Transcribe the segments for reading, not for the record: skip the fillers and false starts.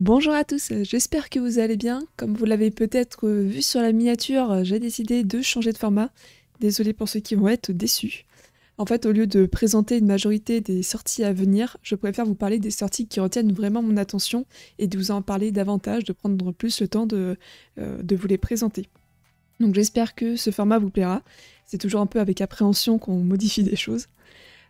Bonjour à tous, j'espère que vous allez bien. Comme vous l'avez peut-être vu sur la miniature, j'ai décidé de changer de format. Désolée pour ceux qui vont être déçus. En fait, au lieu de présenter une majorité des sorties à venir, je préfère vous parler des sorties qui retiennent vraiment mon attention et de vous en parler davantage, de prendre plus le temps de vous les présenter. Donc j'espère que ce format vous plaira. C'est toujours un peu avec appréhension qu'on modifie des choses.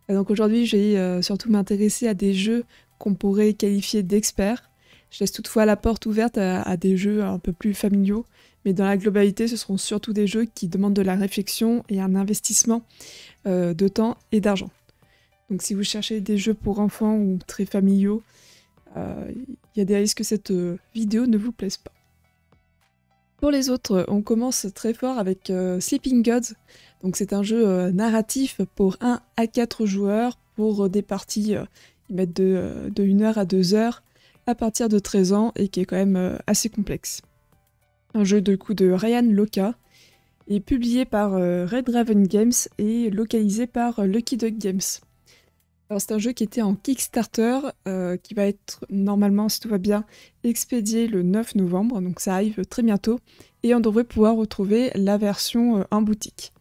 Donc aujourd'hui, je vais surtout m'intéresser à des jeux qu'on pourrait qualifier d'experts. Je laisse toutefois la porte ouverte à des jeux un peu plus familiaux, mais dans la globalité, ce seront surtout des jeux qui demandent de la réflexion et un investissement de temps et d'argent. Donc si vous cherchez des jeux pour enfants ou très familiaux, il y a des risques que cette vidéo ne vous plaise pas. Pour les autres, on commence très fort avec Sleeping Gods. Donc c'est un jeu narratif pour 1 à 4 joueurs pour des parties ils mettent de 1 heure à 2 heures à partir de 13 ans et qui est quand même assez complexe. Un jeu de coup de Ryan Loka est publié par Red Raven Games et localisé par Lucky Duck Games. Alors c'est un jeu qui était en Kickstarter, qui va être normalement, si tout va bien, expédié le 9 novembre, donc ça arrive très bientôt, et on devrait pouvoir retrouver la version en boutique.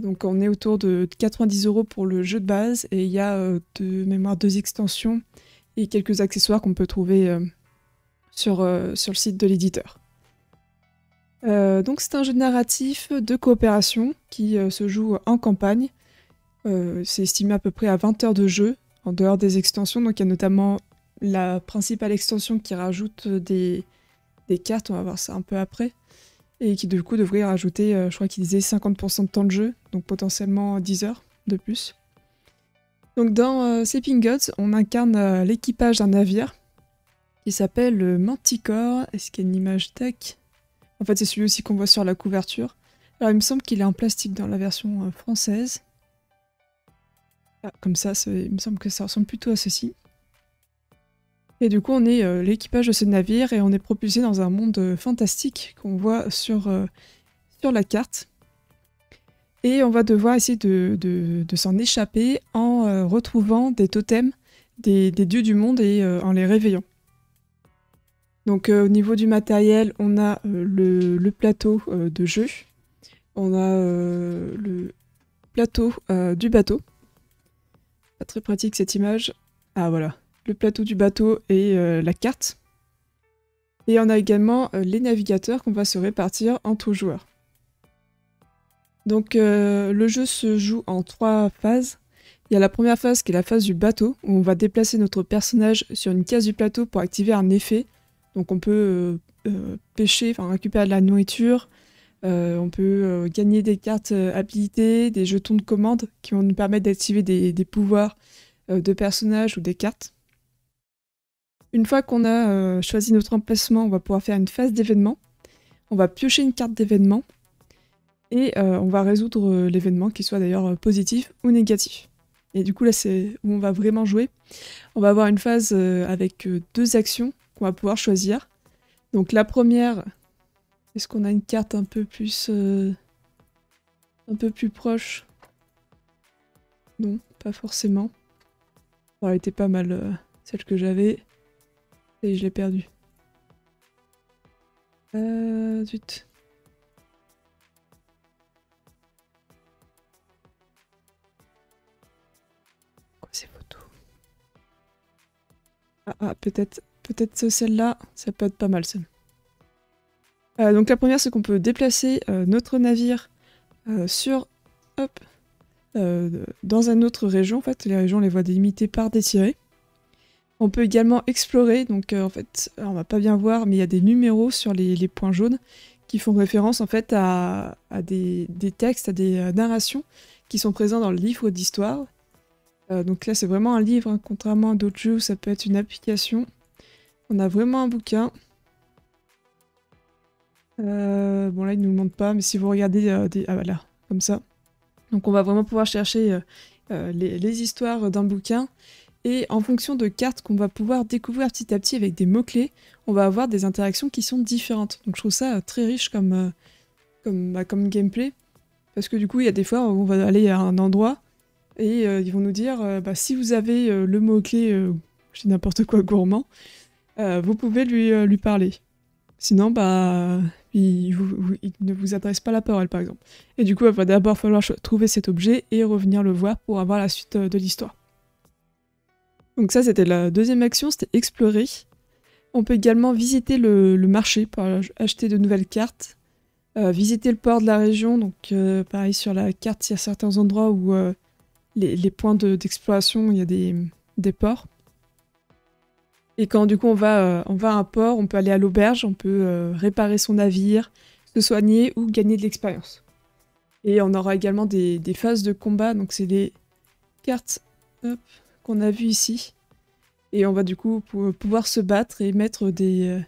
Donc on est autour de 90 € pour le jeu de base, et il y a de mémoire 2 extensions et quelques accessoires qu'on peut trouver sur le site de l'éditeur. Donc c'est un jeu narratif de coopération qui se joue en campagne. C'est estimé à peu près à 20 heures de jeu, en dehors des extensions. Donc il y a notamment la principale extension qui rajoute des cartes, on va voir ça un peu après, et qui du coup devrait rajouter, je crois qu'il disait 50% de temps de jeu, donc potentiellement 10 heures de plus. Donc dans Sleeping Gods, on incarne l'équipage d'un navire qui s'appelle Manticore. Est-ce qu'il y a une image tech? En fait c'est celui aussi qu'on voit sur la couverture. Alors il me semble qu'il est en plastique dans la version française. Ah, comme ça, il me semble que ça ressemble plutôt à ceci. Et du coup, on est l'équipage de ce navire et on est propulsé dans un monde fantastique qu'on voit sur la carte. Et on va devoir essayer de s'en échapper en retrouvant des totems des dieux du monde et en les réveillant. Donc au niveau du matériel, on a le plateau de jeu. On a le plateau du bateau. Pas très pratique cette image. Ah voilà, le plateau du bateau et la carte. Et on a également les navigateurs qu'on va se répartir entre joueurs. Donc le jeu se joue en 3 phases. Il y a la première phase qui est la phase du bateau, où on va déplacer notre personnage sur une case du plateau pour activer un effet. Donc on peut pêcher, enfin récupérer de la nourriture, on peut gagner des cartes habilitées, des jetons de commande qui vont nous permettre d'activer des pouvoirs de personnages ou des cartes. Une fois qu'on a choisi notre emplacement, on va pouvoir faire une phase d'événement. On va piocher une carte d'événement et on va résoudre l'événement, qu'il soit d'ailleurs positif ou négatif. Et du coup là c'est où on va vraiment jouer. On va avoir une phase avec 2 actions qu'on va pouvoir choisir. Donc la première, est-ce qu'on a une carte un peu plus proche? Non, pas forcément. Bon, elle était pas mal, celle que j'avais. Et je l'ai perdue. Zut. Quoi ces photos? Peut-être celle-là, ça peut être pas mal celle. Donc la première, c'est qu'on peut déplacer notre navire dans une autre région. En fait, les régions, on les voit délimitées par des tirets. On peut également explorer, donc en fait, alors on va pas bien voir, mais il y a des numéros sur les points jaunes qui font référence en fait à des textes, à des narrations qui sont présents dans le livre d'histoire. Donc là, c'est vraiment un livre, hein, contrairement à d'autres jeux où ça peut être une application. On a vraiment un bouquin. Bon là, il ne nous montre pas, mais si vous regardez ah voilà, comme ça. Donc on va vraiment pouvoir chercher les histoires d'un bouquin. Et en fonction de cartes qu'on va pouvoir découvrir petit à petit avec des mots-clés, on va avoir des interactions qui sont différentes. Donc je trouve ça très riche comme gameplay. Parce que du coup, il y a des fois où on va aller à un endroit et ils vont nous dire si vous avez le mot-clé, je dis n'importe quoi, gourmand, vous pouvez lui parler. Sinon, bah, il ne vous adresse pas la parole, par exemple. Et du coup, il va d'abord falloir trouver cet objet et revenir le voir pour avoir la suite de l'histoire. Donc ça, c'était la deuxième action, c'était explorer. On peut également visiter le marché pour acheter de nouvelles cartes. Visiter le port de la région, donc pareil sur la carte, il y a certains endroits où les points d'exploration, il y a des ports. Et quand du coup on va à un port, on peut aller à l'auberge, on peut réparer son navire, se soigner ou gagner de l'expérience. Et on aura également des phases de combat, donc c'est les cartes qu'on a vues ici. Et on va du coup pouvoir se battre et mettre des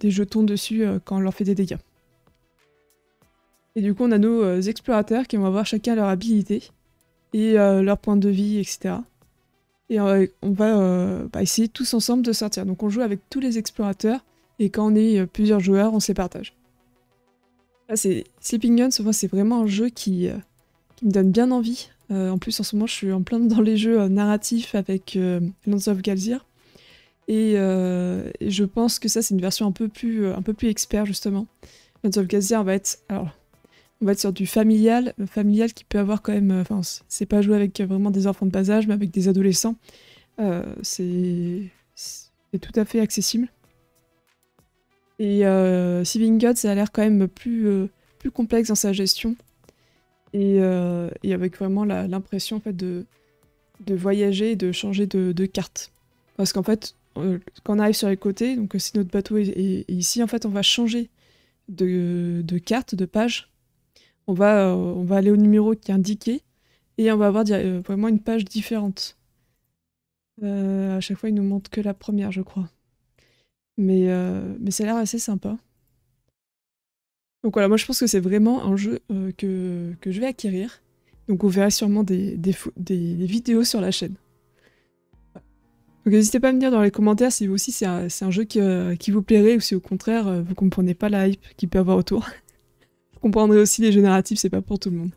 jetons dessus quand on leur fait des dégâts. Et du coup on a nos explorateurs qui vont avoir chacun leur habilité et leur point de vie, etc. Et on va essayer tous ensemble de sortir. Donc on joue avec tous les explorateurs, et quand on est plusieurs joueurs, on se les partage. Là, Sleeping Guns, c'est vraiment un jeu qui me donne bien envie. En plus, en ce moment, je suis en plein dans les jeux narratifs avec Lands of Galzir. Et je pense que ça, c'est une version un peu plus expert, justement. Lands of Galzir, on va être sur du familial qui peut avoir quand même... Enfin, c'est pas jouer avec vraiment des enfants de bas âge, mais avec des adolescents. C'est tout à fait accessible. Et Sleeping Guns, ça a l'air quand même plus complexe dans sa gestion. Et avec vraiment l'impression en fait, de voyager et de changer de carte. Parce qu'en fait, quand on arrive sur les côtés, donc si notre bateau est ici, en fait, on va changer de carte, de page. On va aller au numéro qui est indiqué et on va avoir vraiment une page différente. À chaque fois, il nous montre que la première, je crois. Mais ça a l'air assez sympa. Donc voilà, moi je pense que c'est vraiment un jeu que je vais acquérir. Donc vous verrez sûrement des vidéos sur la chaîne. Donc n'hésitez pas à me dire dans les commentaires si vous aussi c'est un jeu qui vous plairait ou si au contraire vous comprenez pas la hype qu'il peut avoir autour. Vous comprendrez aussi les jeux narratifs, c'est pas pour tout le monde.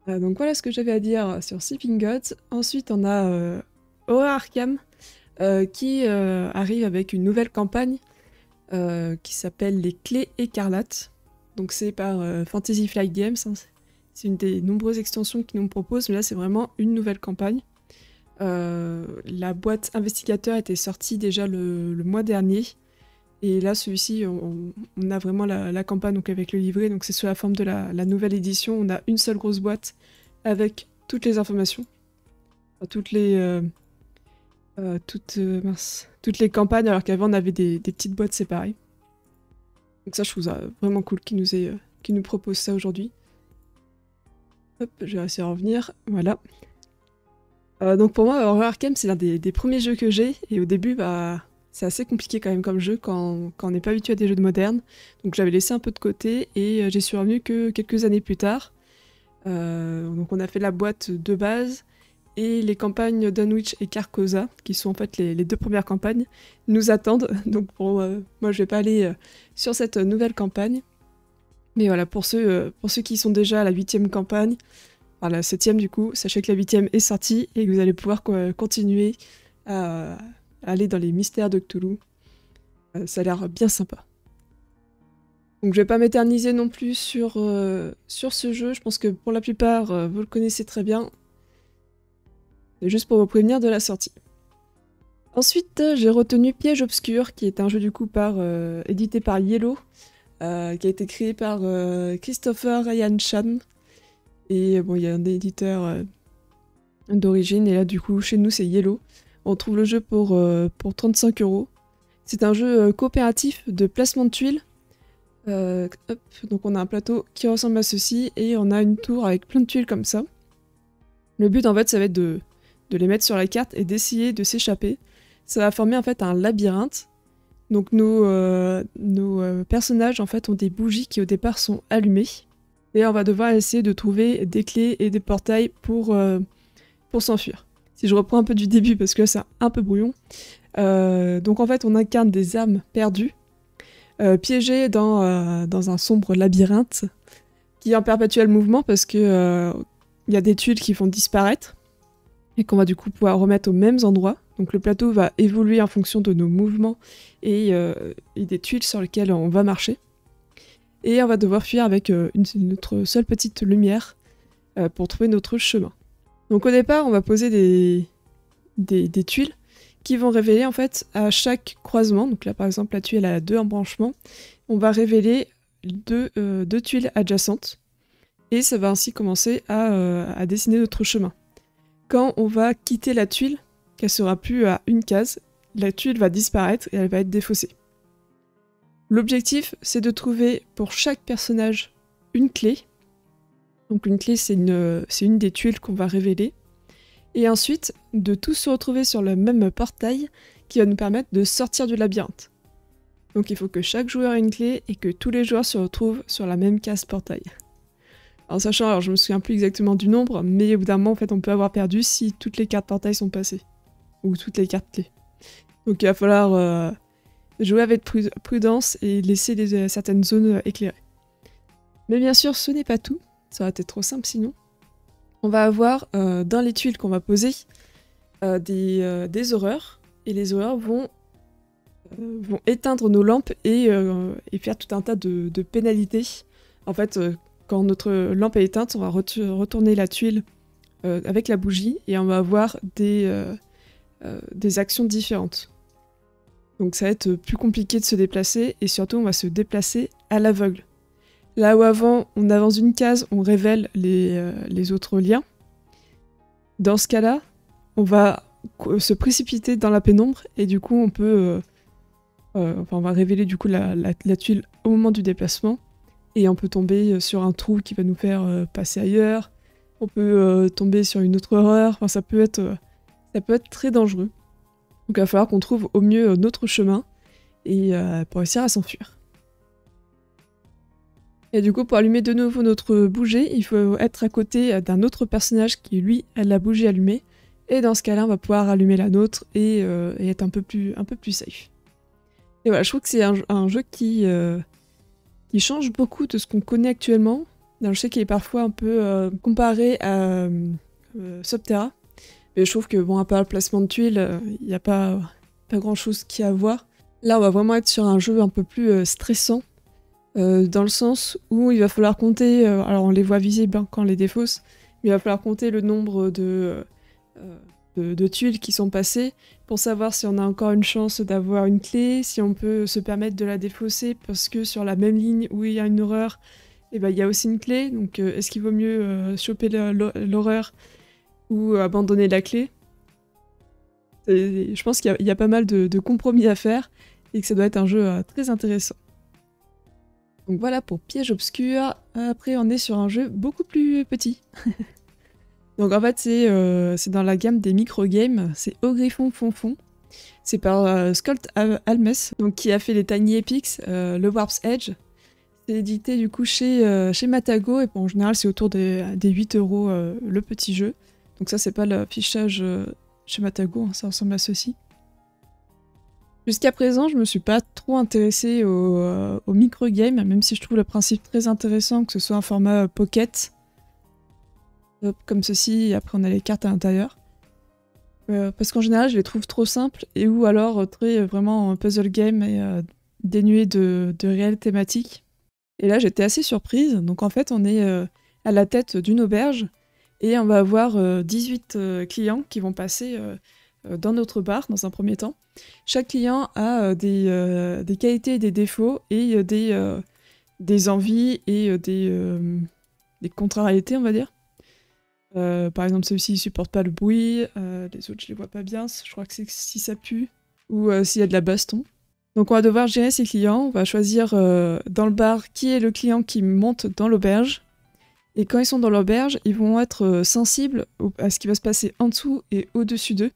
Donc voilà ce que j'avais à dire sur Sleeping Gods. Ensuite on a Horror Arkham qui arrive avec une nouvelle campagne qui s'appelle Les Clés Écarlates. Donc c'est par Fantasy Flight Games. Hein. C'est une des nombreuses extensions qu'ils nous proposent, mais là c'est vraiment une nouvelle campagne. La boîte investigateur était sortie déjà le mois dernier. Et là, celui-ci, on a vraiment la campagne donc avec le livret. Donc c'est sous la forme de la nouvelle édition. On a une seule grosse boîte avec toutes les informations. Enfin, toutes les campagnes, alors qu'avant on avait des petites boîtes séparées. Donc ça, je trouve ça vraiment cool qu'ils nous proposent ça aujourd'hui. Hop, je vais réussir à revenir. Voilà. Donc pour moi, Horror Arkham, c'est l'un des premiers jeux que j'ai. Et au début, bah... c'est assez compliqué quand même comme jeu quand on n'est pas habitué à des jeux de modernes. Donc j'avais laissé un peu de côté et j'y suis revenu que quelques années plus tard. Donc on a fait la boîte de base et les campagnes Dunwich et Carcosa, qui sont en fait les deux premières campagnes, nous attendent. Donc moi je vais pas aller sur cette nouvelle campagne. Mais voilà, pour ceux qui sont déjà à la 8e campagne, enfin la 7e du coup, sachez que la 8e est sortie et que vous allez pouvoir continuer à aller dans les mystères de Cthulhu. Ça a l'air bien sympa. Donc je vais pas m'éterniser non plus sur ce jeu, je pense que pour la plupart vous le connaissez très bien. C'est juste pour vous prévenir de la sortie. Ensuite j'ai retenu Piège Obscur, qui est un jeu du coup édité par Yellow, qui a été créé par Christopher Ryan Chan. Et bon, il y a un éditeur d'origine, et là du coup chez nous c'est Yellow. On trouve le jeu pour 35 €. C'est un jeu coopératif de placement de tuiles. Donc on a un plateau qui ressemble à ceci et on a une tour avec plein de tuiles comme ça. Le but en fait ça va être de les mettre sur la carte et d'essayer de s'échapper. Ça va former en fait un labyrinthe. Donc nos personnages en fait ont des bougies qui au départ sont allumées. Et on va devoir essayer de trouver des clés et des portails pour s'enfuir. Si je reprends un peu du début parce que là c'est un peu brouillon. Donc en fait on incarne des âmes perdues, piégées dans un sombre labyrinthe qui est en perpétuel mouvement parce que y a des tuiles qui vont disparaître et qu'on va du coup pouvoir remettre aux mêmes endroits. Donc le plateau va évoluer en fonction de nos mouvements et des tuiles sur lesquelles on va marcher. Et on va devoir fuir avec notre seule petite lumière pour trouver notre chemin. Donc au départ, on va poser des tuiles qui vont révéler en fait à chaque croisement. Donc là par exemple, la tuile a 2 embranchements. On va révéler deux tuiles adjacentes. Et ça va ainsi commencer à dessiner notre chemin. Quand on va quitter la tuile, qu'elle sera plus à une case, la tuile va disparaître et elle va être défaussée. L'objectif, c'est de trouver pour chaque personnage une clé. Donc une clé, c'est une des tuiles qu'on va révéler. Et ensuite, de tous se retrouver sur le même portail qui va nous permettre de sortir du labyrinthe. Donc il faut que chaque joueur ait une clé et que tous les joueurs se retrouvent sur la même case portail. En sachant, alors je me souviens plus exactement du nombre, mais au bout d'un moment, en fait, on peut avoir perdu si toutes les cartes portail sont passées. Ou toutes les cartes clés. Donc il va falloir jouer avec prudence et laisser certaines zones éclairées. Mais bien sûr, ce n'est pas tout. Ça aurait été trop simple sinon. On va avoir dans les tuiles qu'on va poser des horreurs. Et les horreurs vont éteindre nos lampes et faire tout un tas de pénalités. En fait, quand notre lampe est éteinte, on va retourner la tuile avec la bougie et on va avoir des actions différentes. Donc ça va être plus compliqué de se déplacer et surtout on va se déplacer à l'aveugle. Là où avant on avance une case, on révèle les autres liens. Dans ce cas-là, on va se précipiter dans la pénombre et du coup on peut... on va révéler du coup la tuile au moment du déplacement. Et on peut tomber sur un trou qui va nous faire passer ailleurs. On peut tomber sur une autre horreur. Enfin, ça peut être très dangereux. Donc il va falloir qu'on trouve au mieux notre chemin et pour réussir à s'enfuir. Et du coup, pour allumer de nouveau notre bougie, il faut être à côté d'un autre personnage qui, lui, a la bougie allumée. Et dans ce cas-là, on va pouvoir allumer la nôtre et être un peu plus safe. Et voilà, je trouve que c'est un jeu qui change beaucoup de ce qu'on connaît actuellement. Alors, je sais qu'il est parfois un peu comparé à Subterra, mais je trouve que, bon, à part le placement de tuiles, il n'y a pas grand-chose qui a à voir. Là, on va vraiment être sur un jeu un peu plus stressant, dans le sens où il va falloir compter, alors on les voit visibles quand on les défausse, mais il va falloir compter le nombre de tuiles qui sont passées pour savoir si on a encore une chance d'avoir une clé, si on peut se permettre de la défausser parce que sur la même ligne où il y a une horreur, il y a aussi une clé. Donc est-ce qu'il vaut mieux choper l'horreur ou abandonner la clé? Je pense qu'il y a pas mal de compromis à faire et que ça doit être un jeu très intéressant. Donc voilà pour Piège Obscur. Après on est sur un jeu beaucoup plus petit. Donc en fait c'est dans la gamme des micro-games, c'est Au Griffon Fonfon. C'est par Scott Almes, donc qui a fait les Tiny Epics, le Warp's Edge. C'est édité du coup chez Matago, et bon, en général c'est autour des 8 € le petit jeu. Donc ça c'est pas l'affichage chez Matago, hein, ça ressemble à ceci. Jusqu'à présent je me suis pas trop intéressée au micro-game, même si je trouve le principe très intéressant, que ce soit un format pocket. Comme ceci, et après on a les cartes à l'intérieur. Parce qu'en général je les trouve trop simples, et ou alors très vraiment puzzle game et dénué de réelle thématique. Et là j'étais assez surprise, donc en fait on est à la tête d'une auberge, et on va avoir 18 clients qui vont passer dans notre bar dans un premier temps. Chaque client a des qualités et des défauts, et des envies et des contrariétés, on va dire. Par exemple, celui-ci il supporte pas le bruit, les autres je les vois pas bien, je crois que c'est si ça pue, ou s'il y a de la baston. Donc on va devoir gérer ces clients, on va choisir dans le bar qui est le client qui monte dans l'auberge, et quand ils sont dans l'auberge, ils vont être sensibles à ce qui va se passer en dessous et au-dessus d'eux.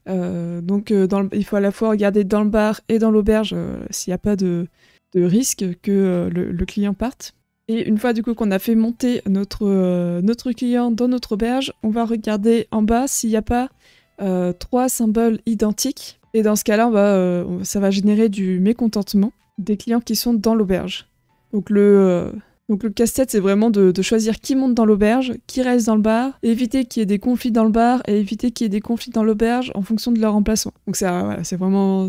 Donc il faut à la fois regarder dans le bar et dans l'auberge s'il n'y a pas de risque que le client parte. Et une fois du coup qu'on a fait monter notre client dans notre auberge, on va regarder en bas s'il n'y a pas 3 symboles identiques. Et dans ce cas-là, ça va générer du mécontentement des clients qui sont dans l'auberge. Donc le Donc le casse-tête, c'est vraiment de choisir qui monte dans l'auberge, qui reste dans le bar, éviter qu'il y ait des conflits dans le bar et éviter qu'il y ait des conflits dans l'auberge en fonction de leur emplacement. Donc voilà, c'est vraiment...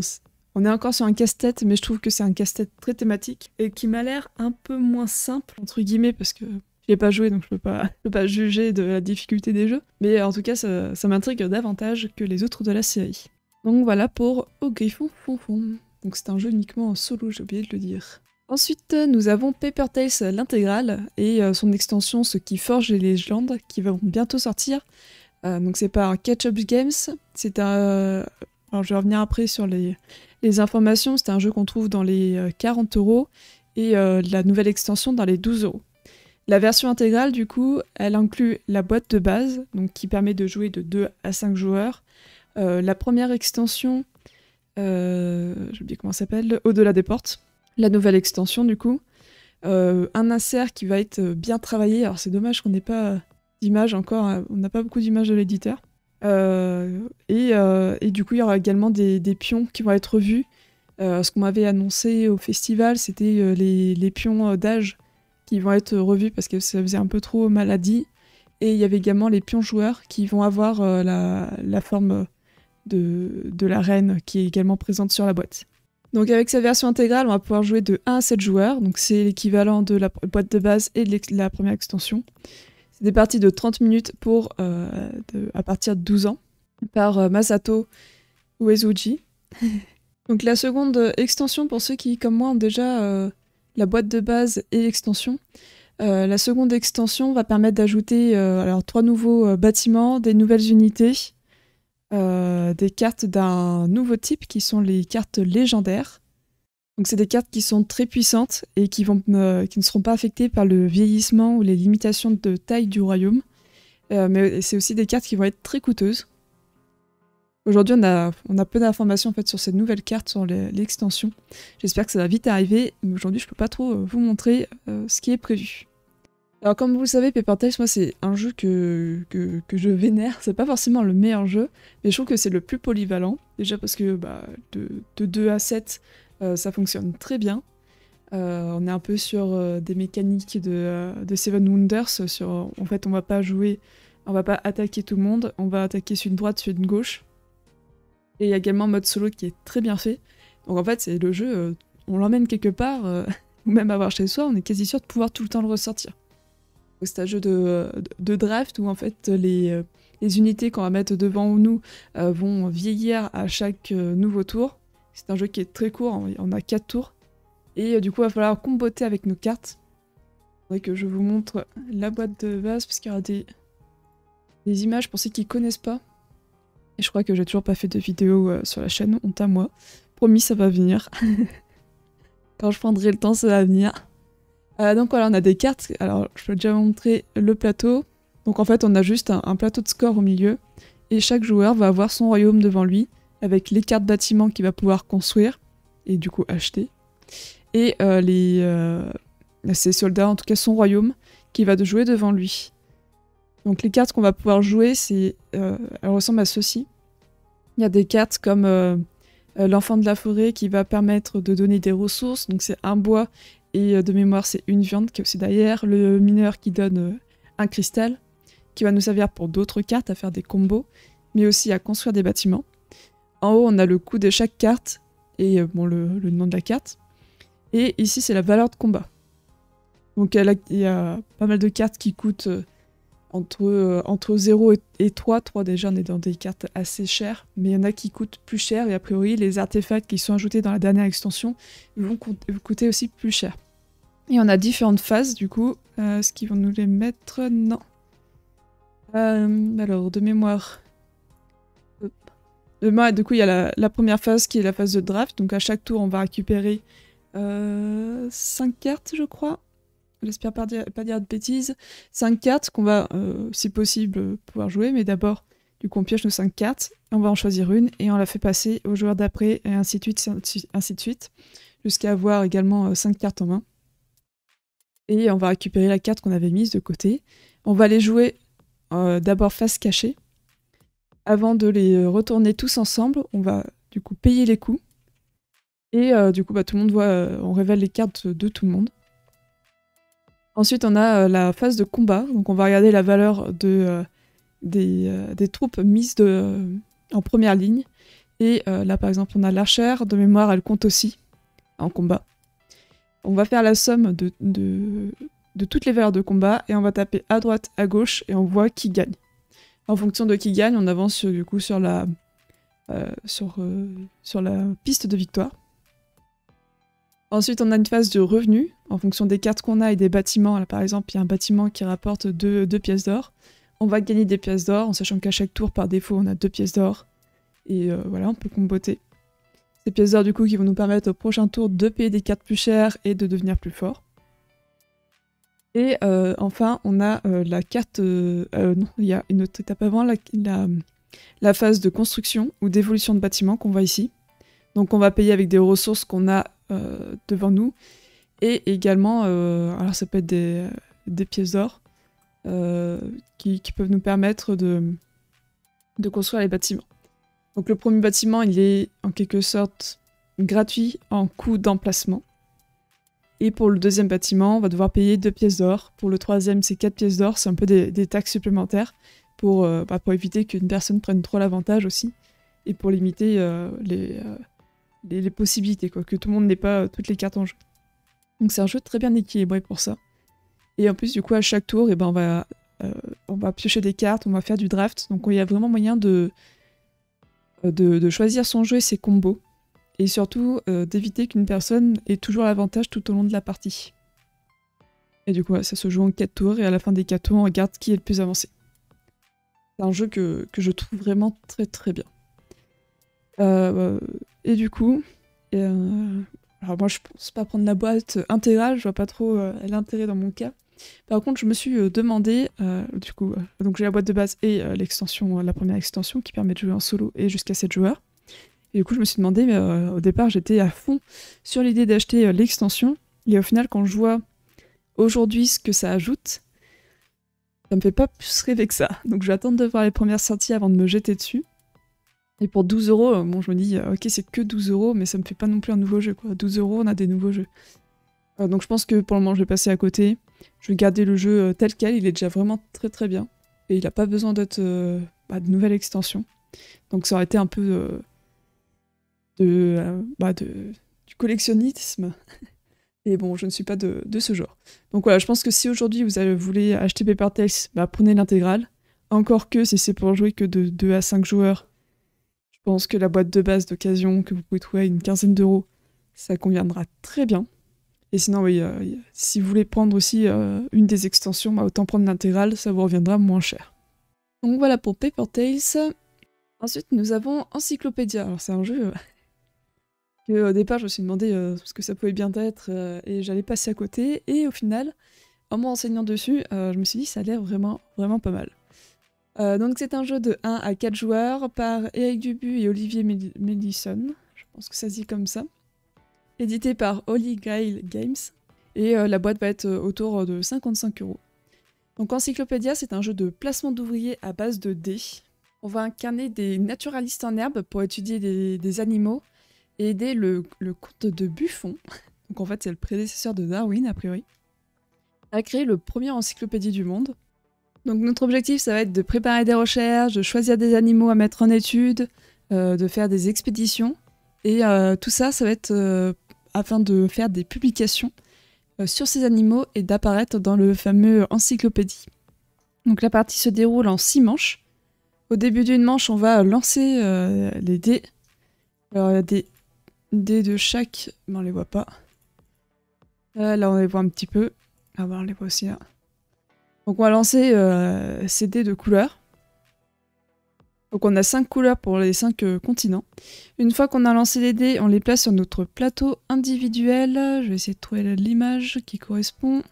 On est encore sur un casse-tête, mais je trouve que c'est un casse-tête très thématique et qui m'a l'air un peu moins simple, entre guillemets, parce que je n'ai pas joué, donc je peux pas juger de la difficulté des jeux. Mais en tout cas, ça m'intrigue davantage que les autres de la série. Donc voilà pour Au Griffon Fonfon. Donc c'est un jeu uniquement en solo, j'ai oublié de le dire. Ensuite, nous avons Paper Tales l'intégrale et son extension Ce qui forge les légendes qui vont bientôt sortir. Donc c'est par Catch Up Games. C'est un... alors je vais revenir après sur les informations. C'est un jeu qu'on trouve dans les 40 € et la nouvelle extension dans les 12 €. La version intégrale, du coup, elle inclut la boîte de base, donc qui permet de jouer de 2 à 5 joueurs. La première extension, j'ai oublié comment ça s'appelle, Au-delà des portes. La nouvelle extension, du coup. Un insert qui va être bien travaillé. Alors c'est dommage qu'on n'ait pas d'image encore, on n'a pas beaucoup d'images de l'éditeur. Et du coup, il y aura également des pions qui vont être revus. Ce qu'on m'avait annoncé au festival, c'était les pions d'âge qui vont être revus parce que ça faisait un peu trop maladie. Et il y avait également les pions joueurs qui vont avoir la forme de la reine qui est également présente sur la boîte. Donc avec sa version intégrale, on va pouvoir jouer de 1 à 7 joueurs, donc c'est l'équivalent de la boîte de base et de la première extension. C'est des parties de 30 minutes à partir de 12 ans, par Masato Uesugi. Donc la seconde extension, pour ceux qui, comme moi, ont déjà la boîte de base et l'extension, la seconde extension va permettre d'ajouter 3 nouveaux bâtiments, des nouvelles unités, des cartes d'un nouveau type qui sont les cartes légendaires. Donc c'est des cartes qui sont très puissantes et qui ne seront pas affectées par le vieillissement ou les limitations de taille du royaume. Mais c'est aussi des cartes qui vont être très coûteuses. Aujourd'hui on a peu d'informations en fait, sur ces nouvelles cartes, sur l'extension. J'espère que ça va vite arriver, mais aujourd'hui je peux pas trop vous montrer ce qui est prévu. Alors comme vous le savez, Paper Tales, moi c'est un jeu que je vénère. C'est pas forcément le meilleur jeu, mais je trouve que c'est le plus polyvalent. Déjà parce que de 2 à 7, ça fonctionne très bien. On est un peu sur des mécaniques de Seven Wonders. En fait, on va pas attaquer tout le monde, on va attaquer celui de droite, celui de gauche. Et il y a également un mode solo qui est très bien fait. Donc en fait, c'est le jeu, on l'emmène quelque part, ou même avoir chez soi, on est quasi sûr de pouvoir tout le temps le ressortir. C'est un jeu de draft où en fait les unités qu'on va mettre devant nous vont vieillir à chaque nouveau tour. C'est un jeu qui est très court, on a 4 tours. Et du coup, il va falloir comboter avec nos cartes. Il faudrait que je vous montre la boîte de base parce qu'il y aura des images pour ceux qui connaissent pas. Et je crois que j'ai toujours pas fait de vidéo sur la chaîne, honte à moi. Promis, ça va venir. Quand je prendrai le temps, ça va venir. Donc voilà, on a des cartes. Alors, je peux déjà vous montrer le plateau. Donc en fait, on a juste un plateau de score au milieu. Et chaque joueur va avoir son royaume devant lui, avec les cartes bâtiments qu'il va pouvoir construire, et du coup acheter. Et ses soldats, en tout cas son royaume, qu'il va jouer devant lui. Donc les cartes qu'on va pouvoir jouer, elles ressemblent à ceci. Il y a des cartes comme l'enfant de la forêt qui va permettre de donner des ressources. Donc c'est un bois. Et de mémoire, c'est une viande qui est aussi derrière. Le mineur qui donne un cristal, qui va nous servir pour d'autres cartes, à faire des combos, mais aussi à construire des bâtiments. En haut, on a le coût de chaque carte, et le nom de la carte. Et ici, c'est la valeur de combat. Donc il y a pas mal de cartes qui coûtent entre 0 et 3. 3 déjà, on est dans des cartes assez chères, mais il y en a qui coûtent plus cher, et a priori, les artefacts qui sont ajoutés dans la dernière extension vont coûter aussi plus cher. Et on a différentes phases, du coup. Est-ce qu'ils vont nous les mettre? Non. Alors, de mémoire... du coup, il y a la première phase qui est la phase de draft. Donc à chaque tour, on va récupérer 5 cartes, je crois. J'espère pas dire de bêtises. 5 cartes qu'on va, si possible, pouvoir jouer. Mais d'abord, du coup, on pioche nos 5 cartes. On va en choisir une et on la fait passer au joueur d'après, et ainsi de suite. Jusqu'à avoir également 5 cartes en main. Et on va récupérer la carte qu'on avait mise de côté. On va les jouer d'abord face cachée. Avant de les retourner tous ensemble, on va du coup payer les coups. Et du coup, tout le monde voit, on révèle les cartes de tout le monde. Ensuite, on a la phase de combat. Donc on va regarder la valeur des troupes mises en première ligne. Et là, par exemple, on a l'archère. De mémoire, elle compte aussi en combat. On va faire la somme de toutes les valeurs de combat. Et on va taper à droite, à gauche. Et on voit qui gagne. En fonction de qui gagne, on avance du coup sur la piste de victoire. Ensuite, on a une phase de revenus, en fonction des cartes qu'on a et des bâtiments. Là, par exemple, il y a un bâtiment qui rapporte 2 pièces d'or. On va gagner des pièces d'or, en sachant qu'à chaque tour, par défaut, on a 2 pièces d'or. Et voilà, on peut comboter. Ces pièces d'or, du coup, qui vont nous permettre au prochain tour de payer des cartes plus chères et de devenir plus fort. Et enfin, on a la carte... non, il y a une autre étape avant, la phase de construction ou d'évolution de bâtiment qu'on voit ici. Donc on va payer avec des ressources qu'on a devant nous. Et également, alors ça peut être des pièces d'or qui peuvent nous permettre de construire les bâtiments. Donc le premier bâtiment, il est en quelque sorte gratuit en coût d'emplacement. Et pour le deuxième bâtiment, on va devoir payer 2 pièces d'or. Pour le troisième, c'est 4 pièces d'or. C'est un peu des taxes supplémentaires pour éviter qu'une personne prenne trop l'avantage aussi. Et pour limiter les possibilités, quoi, que tout le monde n'ait pas toutes les cartes en jeu. Donc c'est un jeu très bien équilibré pour ça. Et en plus, du coup, à chaque tour, on va piocher des cartes, on va faire du draft. Donc il y a vraiment moyen de choisir son jeu et ses combos. Et surtout, d'éviter qu'une personne ait toujours l'avantage tout au long de la partie. Et du coup, ça se joue en 4 tours, et à la fin des 4 tours, on regarde qui est le plus avancé. C'est un jeu que je trouve vraiment très très bien. Et du coup, alors moi je pense pas prendre la boîte intégrale, je vois pas trop l'intérêt dans mon cas. Par contre, je me suis demandé, du coup, donc j'ai la boîte de base et l'extension, la première extension qui permet de jouer en solo et jusqu'à 7 joueurs. Et du coup, je me suis demandé, mais au départ, j'étais à fond sur l'idée d'acheter l'extension. Et au final, quand je vois aujourd'hui ce que ça ajoute, ça me fait pas plus rêver que ça. Donc je vais attendre de voir les premières sorties avant de me jeter dessus. Et pour 12 €, bon, je me dis, ok, c'est que 12 €, mais ça me fait pas non plus un nouveau jeu, quoi. 12 €, on a des nouveaux jeux. Donc je pense que pour le moment, je vais passer à côté. Je vais garder le jeu tel quel, il est déjà vraiment très très bien. Et il a pas besoin d'être de nouvelles extensions. Donc ça aurait été un peu du collectionnisme. Et bon, je ne suis pas de ce genre. Donc voilà, je pense que si aujourd'hui vous voulez acheter Paper Tales, prenez l'intégrale. Encore que si c'est pour jouer que de 2 à 5 joueurs, je pense que la boîte de base d'occasion que vous pouvez trouver à une quinzaine d'euros, ça conviendra très bien. Et sinon, oui, si vous voulez prendre aussi une des extensions, autant prendre l'intégrale, ça vous reviendra moins cher. Donc voilà pour Paper Tales. Ensuite, nous avons Encyclopédia. Alors c'est un jeu que au départ, je me suis demandé ce que ça pouvait bien être et j'allais passer à côté. Et au final, en me renseignant dessus, je me suis dit ça a l'air vraiment, vraiment pas mal. Donc c'est un jeu de 1 à 4 joueurs par Eric Dubu et Olivier Melisson. Je pense que ça se dit comme ça. Édité par Holy Grail Games. Et la boîte va être autour de 55 €. Donc Encyclopédia, c'est un jeu de placement d'ouvriers à base de dés. On va incarner des naturalistes en herbe pour étudier des animaux et aider le comte de Buffon, donc en fait c'est le prédécesseur de Darwin a priori, à créer le premier encyclopédie du monde. Donc notre objectif, ça va être de préparer des recherches, de choisir des animaux à mettre en étude, de faire des expéditions. Et tout ça, ça va être afin de faire des publications sur ces animaux et d'apparaître dans le fameux encyclopédie. Donc la partie se déroule en 6 manches. Au début d'une manche, on va lancer les dés. Alors il y a des dés de chaque... Mais on les voit pas. Là, on les voit un petit peu. Ah bah on les voit aussi là. Donc on va lancer ces dés de couleurs. Donc on a 5 couleurs pour les 5 continents. Une fois qu'on a lancé les dés, on les place sur notre plateau individuel. Je vais essayer de trouver l'image qui correspond.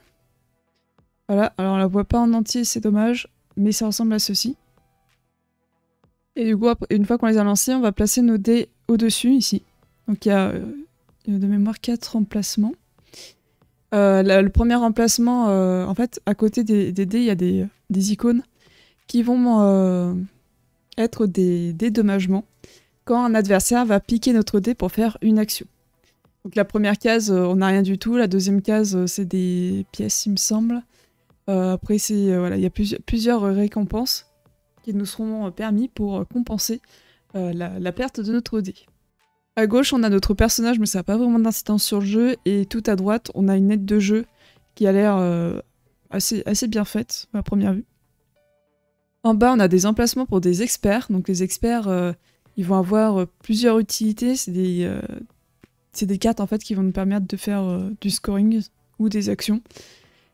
Voilà, alors on la voit pas en entier, c'est dommage, mais ça ressemble à ceci. Et du coup, une fois qu'on les a lancés, on va placer nos dés au-dessus, ici. Donc il y a de mémoire 4 emplacements. Le premier emplacement, en fait, à côté des dés, il y a des icônes qui vont être des dédommagements quand un adversaire va piquer notre dé pour faire une action. Donc la première case, on n'a rien du tout. La deuxième case, c'est des pièces, il me semble. Après, voilà, il y a plusieurs récompenses qui nous seront permis pour compenser la perte de notre dé. À gauche, on a notre personnage, mais ça n'a pas vraiment d'incidence sur le jeu. Et tout à droite, on a une aide de jeu qui a l'air assez bien faite, à première vue. En bas, on a des emplacements pour des experts. Donc les experts, ils vont avoir plusieurs utilités. C'est des cartes en fait qui vont nous permettre de faire du scoring ou des actions.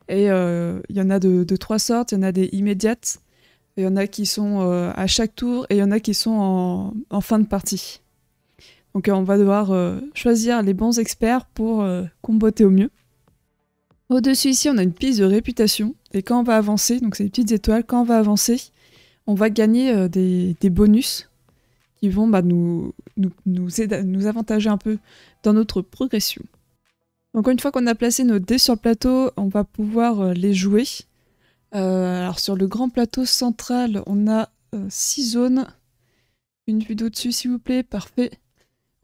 Et il y en a de trois sortes. Il y en a des immédiates, il y en a qui sont à chaque tour, et il y en a qui sont en fin de partie. Donc on va devoir choisir les bons experts pour comboter au mieux. Au-dessus ici, on a une piste de réputation. Et quand on va avancer, donc c'est des petites étoiles, quand on va avancer, on va gagner des bonus qui vont nous avantager un peu dans notre progression. Donc une fois qu'on a placé nos dés sur le plateau, on va pouvoir les jouer. Alors sur le grand plateau central, on a 6 zones. Une vue d'au-dessus s'il vous plaît, parfait.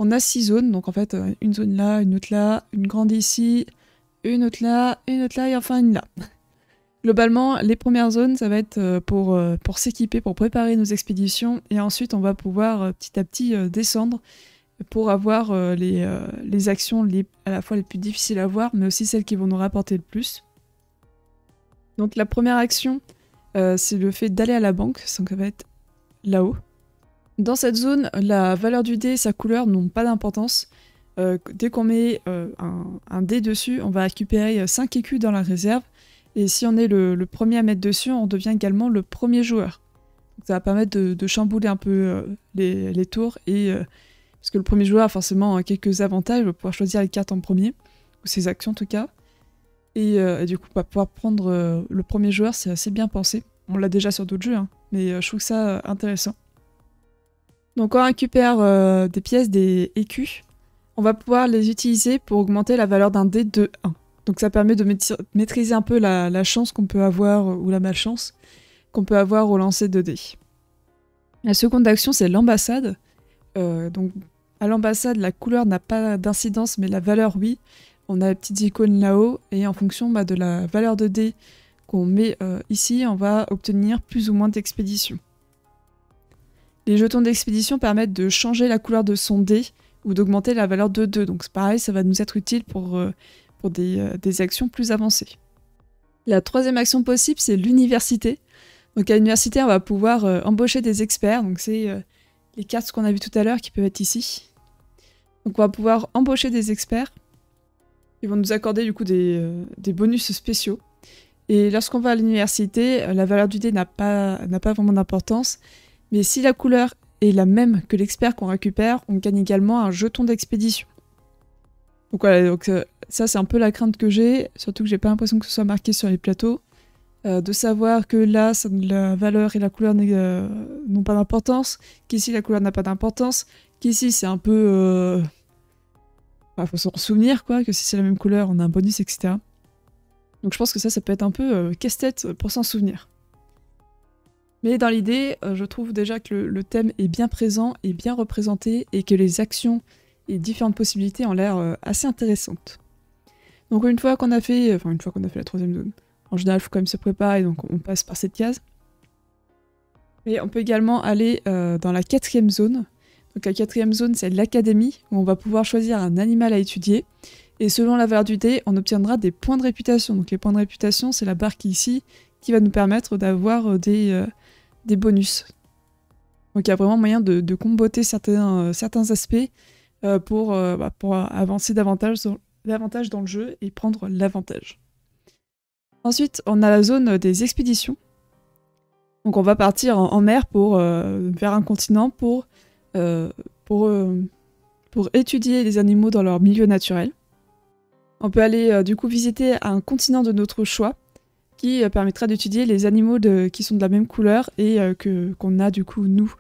On a 6 zones, donc en fait une zone là, une autre là, une grande ici, une autre là, et enfin une là. Globalement, les premières zones, ça va être pour s'équiper, pour préparer nos expéditions, et ensuite on va pouvoir petit à petit descendre pour avoir les actions à la fois les plus difficiles à voir, mais aussi celles qui vont nous rapporter le plus. Donc la première action, c'est le fait d'aller à la banque, donc ça va être là-haut. Dans cette zone, la valeur du dé et sa couleur n'ont pas d'importance. Dès qu'on met un dé dessus, on va récupérer 5 écus dans la réserve. Et si on est le premier à mettre dessus, on devient également le premier joueur. Donc ça va permettre de chambouler un peu les tours. Parce que le premier joueur a forcément quelques avantages, il va pouvoir choisir les cartes en premier, ou ses actions en tout cas. Et du coup, on va pouvoir prendre le premier joueur, c'est assez bien pensé. On l'a déjà sur d'autres jeux, hein, mais je trouve ça intéressant. Donc on récupère des pièces, des écus. On va pouvoir les utiliser pour augmenter la valeur d'un dé de 1. Donc ça permet de maîtriser un peu la chance qu'on peut avoir, ou la malchance, qu'on peut avoir au lancer de dés. La seconde action, c'est l'ambassade. Donc à l'ambassade, la couleur n'a pas d'incidence, mais la valeur, oui. On a les petites icônes là-haut, et en fonction de la valeur de dés qu'on met ici, on va obtenir plus ou moins d'expéditions. Les jetons d'expédition permettent de changer la couleur de son dé, ou d'augmenter la valeur de 2. Donc c'est pareil, ça va nous être utile pour des actions plus avancées. La troisième action possible, c'est l'université. Donc à l'université, on va pouvoir embaucher des experts. Donc c'est les cartes qu'on a vues tout à l'heure qui peuvent être ici. Donc on va pouvoir embaucher des experts. Ils vont nous accorder du coup des bonus spéciaux. Et lorsqu'on va à l'université, la valeur du dé n'a pas vraiment d'importance. Mais si la couleur est la même que l'expert qu'on récupère, on gagne également un jeton d'expédition. Donc voilà, ça c'est un peu la crainte que j'ai, surtout que j'ai pas l'impression que ce soit marqué sur les plateaux. De savoir que là, la valeur et la couleur n'ont pas d'importance, qu'ici la couleur n'a pas d'importance, qu'ici c'est un peu... faut s'en souvenir quoi, que si c'est la même couleur, on a un bonus, etc. Donc je pense que ça peut être un peu casse-tête pour s'en souvenir. Mais dans l'idée, je trouve déjà que le thème est bien présent et bien représenté, et que les actions et différentes possibilités ont l'air assez intéressantes. Donc une fois qu'on a fait la troisième zone, en général il faut quand même se préparer, donc on passe par cette case. Et on peut également aller dans la quatrième zone. Donc la quatrième zone, c'est l'académie, où on va pouvoir choisir un animal à étudier. Et selon la valeur du dé, on obtiendra des points de réputation. Donc les points de réputation, c'est la barre qui est ici, qui va nous permettre d'avoir des bonus. Donc il y a vraiment moyen de comboter certains aspects pour avancer davantage dans le jeu et prendre l'avantage. Ensuite, on a la zone des expéditions. Donc on va partir en mer vers un continent pour étudier les animaux dans leur milieu naturel. On peut aller du coup visiter un continent de notre choix, qui permettra d'étudier les animaux qui sont de la même couleur et qu'on a du coup nous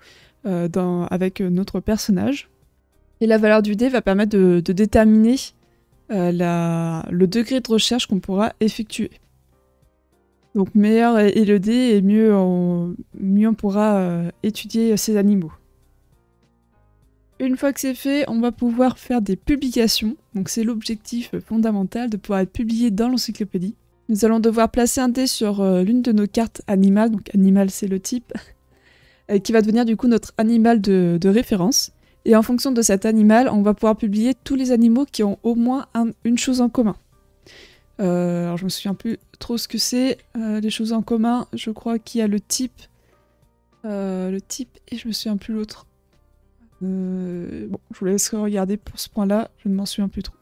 avec notre personnage. Et la valeur du dé va permettre de déterminer le degré de recherche qu'on pourra effectuer. Donc meilleur est le dé, et mieux on pourra étudier ces animaux. Une fois que c'est fait, on va pouvoir faire des publications. Donc c'est l'objectif fondamental de pouvoir être publié dans l'encyclopédie. Nous allons devoir placer un dé sur l'une de nos cartes animales, donc animal c'est le type, qui va devenir du coup notre animal de référence. Et en fonction de cet animal, on va pouvoir publier tous les animaux qui ont au moins une chose en commun. Alors je me souviens plus trop ce que c'est, les choses en commun, je crois qu'il y a le type et je me souviens plus l'autre. Bon, je vous laisserai regarder pour ce point-là, je ne m'en souviens plus trop.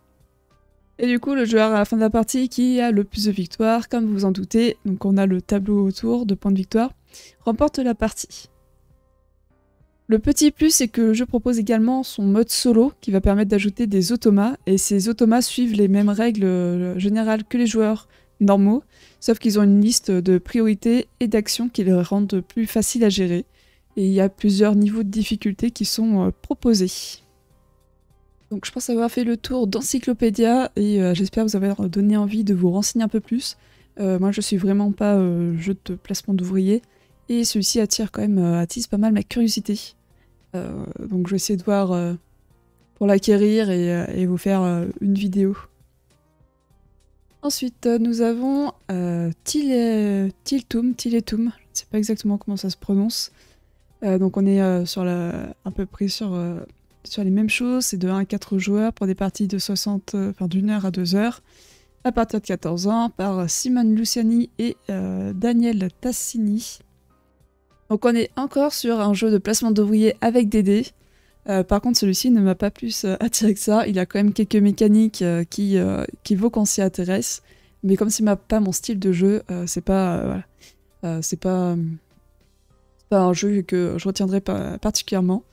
Et du coup, le joueur à la fin de la partie qui a le plus de victoires, comme vous vous en doutez, donc on a le tableau autour de points de victoire, remporte la partie. Le petit plus, c'est que je propose également son mode solo, qui va permettre d'ajouter des automas, et ces automas suivent les mêmes règles générales que les joueurs normaux, sauf qu'ils ont une liste de priorités et d'actions qui les rendent plus faciles à gérer. Et il y a plusieurs niveaux de difficulté qui sont proposés. Donc je pense avoir fait le tour d'Encyclopédia et j'espère vous avoir donné envie de vous renseigner un peu plus. Moi je suis vraiment pas jeu de placement d'ouvriers et celui-ci attise pas mal ma curiosité. Donc je vais essayer de voir pour l'acquérir et vous faire une vidéo. Ensuite nous avons Tiletum, je ne sais pas exactement comment ça se prononce. Donc on est à peu près sur les mêmes choses, c'est de 1 à 4 joueurs pour des parties de d'une heure à 2 heures, à partir de 14 ans, par Simone Luciani et Daniel Tassini. Donc on est encore sur un jeu de placement d'ouvriers avec des dés. Par contre celui-ci ne m'a pas plus attiré que ça, il a quand même quelques mécaniques qui vaut qu'on s'y intéresse, mais comme c'est pas mon style de jeu, c'est pas un jeu que je retiendrai pas particulièrement.